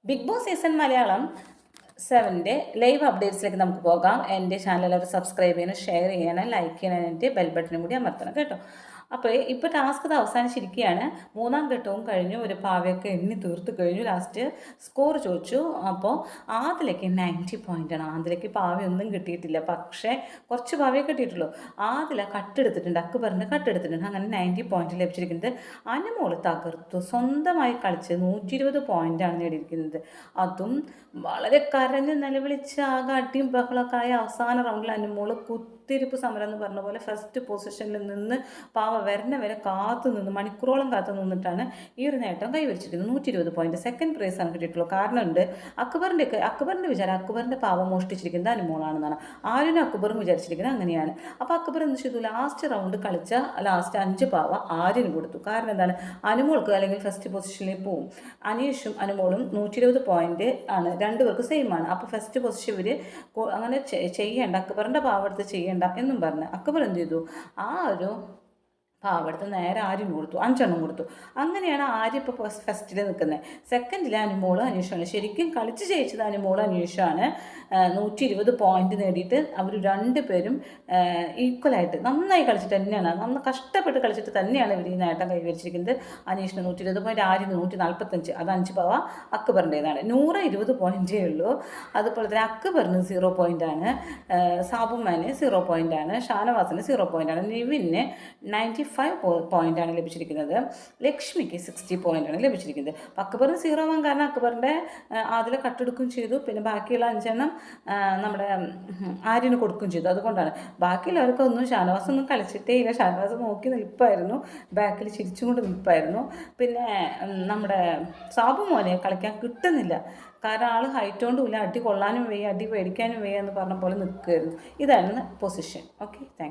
Big Boss season Malayalam 7ൻ്റെ live അപ്ഡേറ്റ്സിലേക്ക് നമുക്ക് പോകാം. എൻ്റെ ചാനൽ അവർ സബ്സ്ക്രൈബ് ചെയ്യണം, ഷെയർ ചെയ്യണം, ലൈക്ക് ചെയ്യണം, എൻ്റെ ബെൽ ബട്ടനും കൂടി അമർത്തണം കേട്ടോ. അപ്പോൾ ഇപ്പോൾ ടാസ്ക് ഇത് അവസാനിച്ചിരിക്കുകയാണ്. 3ാം ഘട്ടവും കഴിഞ്ഞു. ഒരു പാവയൊക്കെ എണ്ണി തീർത്ത് കഴിഞ്ഞു. ലാസ്റ്റ് സ്കോർ ചോദിച്ചു. അപ്പോൾ ആദിലയ്ക്ക് 90 പോയിൻ്റാണ്. ആദിലയ്ക്ക് പാവയൊന്നും കിട്ടിയിട്ടില്ല, പക്ഷേ കുറച്ച് പാവയെ കിട്ടിയിട്ടുള്ളൂ. ആദില കട്ടെടുത്തിട്ടുണ്ട്, അക്ബറിൻ്റെ കട്ടെടുത്തിട്ടുണ്ട്. അങ്ങനെ 90 പോയിന്റ് ലഭിച്ചിരിക്കുന്നത്. അനുമോൾ തകർത്തു, സ്വന്തമായി കളിച്ച് 120 പോയിൻ്റാണ് നേടിയിരിക്കുന്നത്. അതും വളരെ കരഞ്ഞ് നിലവിളിച്ച് ആകെ അടിയും ബഹളമൊക്കെ ആയ അവസാന റൗണ്ടിൽ അനുമോൾ കുത്തിരിപ്പ് സമരം എന്ന് പറഞ്ഞ പോലെ ഫസ്റ്റ് പൊസിഷനിൽ നിന്ന് പാവ വരണ വരെ കാത്തു നിന്ന് മണിക്കൂറോളം കാത്തു നിന്നിട്ടാണ് ഈ ഒരു നേട്ടം കൈവരിച്ചിരിക്കുന്നത്. 120 പോയിന്റ്. സെക്കൻഡ് പ്രൈസാണ് കിട്ടിയിട്ടുള്ളൂ. കാരണമുണ്ട്, അക്ബറിൻ്റെ വിചാരം അക്ബറിൻ്റെ പാവം മോഷ്ടിച്ചിരിക്കുന്നത് അനുമോളാണെന്നാണ്. ആരും അക്ബറും വിചാരിച്ചിരിക്കുന്നത് അങ്ങനെയാണ്. അപ്പോൾ അക്ബർ എന്ത് ചെയ്തു, ലാസ്റ്റ് റൗണ്ട് കളിച്ച ലാസ്റ്റ് 5 പാവ ആര്യന് കൊടുത്തു. കാരണം എന്താണ്, അനുമോൾക്ക് അല്ലെങ്കിൽ ഫസ്റ്റ് പൊസിഷനിൽ പോവും. അനീഷും അനുമോളും 120 പോയിന്റ് ആണ്, രണ്ടുപേർക്ക് സെയിം ആണ്. അപ്പോൾ ഫസ്റ്റ് പൊസിഷൻ ഇവർ അങ്ങനെ ചെയ്യേണ്ട, അക്ബറിൻ്റെ പാവ എടുത്ത് ചെയ്യേണ്ട എന്നും പറഞ്ഞ് അക്ബർ എന്ത് ചെയ്തു, ആ ഒരു പാവടുത്ത് നേരെ ആര്യന് കൊടുത്തു, 5 എണ്ണം കൊടുത്തു. അങ്ങനെയാണ് ആര്യ ഇപ്പോൾ ഫസ്റ്റിൽ നിൽക്കുന്നത്. സെക്കൻഡിൽ അനുമോള് അനീഷാണ്. ശരിക്കും കളിച്ച് ജയിച്ചത് അനുമോള് അനീഷാണ്. 120 പോയിന്റ് നേടിയിട്ട് അവർ രണ്ടുപേരും ഈക്വലായിട്ട് നന്നായി കളിച്ചിട്ട് തന്നെയാണ്, നന്നായി കഷ്ടപ്പെട്ട് കളിച്ചിട്ട് തന്നെയാണ് ഇവർ ഈ നേട്ടം കൈവരിച്ചിരിക്കുന്നത്. അനീഷിന് 120 പോയിന്റ്, ആര്യന് 145, അത് 5 പാവ അക്ബറിൻ്റെതാണ്. 120 പോയിന്റേ ഉള്ളൂ. അതുപോലെ തന്നെ അക്ബറിന് 0 പോയിൻ്റാണ്, സാബുമാന് 0 പോയിൻ്റാണ്, ഷാനവാസിന് 0 പോയിൻ്റാണ്, നിവിന് 95 പോയിൻ്റാണ് ലഭിച്ചിരിക്കുന്നത്, ലക്ഷ്മിക്ക് 60 പോയിൻ്റാണ് ലഭിച്ചിരിക്കുന്നത്. അപ്പോൾ അക്ബറിന് 0 ആവാൻ കാരണം അക്ബറിൻ്റെ ആദ്യം കട്ടെടുക്കുകയും ചെയ്തു, പിന്നെ ബാക്കിയുള്ള 5 എണ്ണം നമ്മുടെ ആര്യന് കൊടുക്കുകയും ചെയ്തു. അതുകൊണ്ടാണ്. ബാക്കിയുള്ളവർക്കൊന്നും ഷാനവാസൊന്നും കളിച്ചിട്ടേ ഇല്ല. ഷാനവാസ് നോക്കി നിൽപ്പായിരുന്നു, ബാക്കിൽ ചിരിച്ചും കൊണ്ട് നിൽപ്പായിരുന്നു. പിന്നെ നമ്മുടെ സാബു മോനെ കളിക്കാൻ കിട്ടുന്നില്ല, കാരണം ആൾ ഹൈറ്റ് കൊണ്ടും ഇല്ല, അടി കൊള്ളാനും വയ്യ, അടി പേടിക്കാനും വയ്യ എന്ന് പറഞ്ഞ പോലെ നിൽക്കുമായിരുന്നു. ഇതാണ് പൊസിഷൻ. Okay, thank you.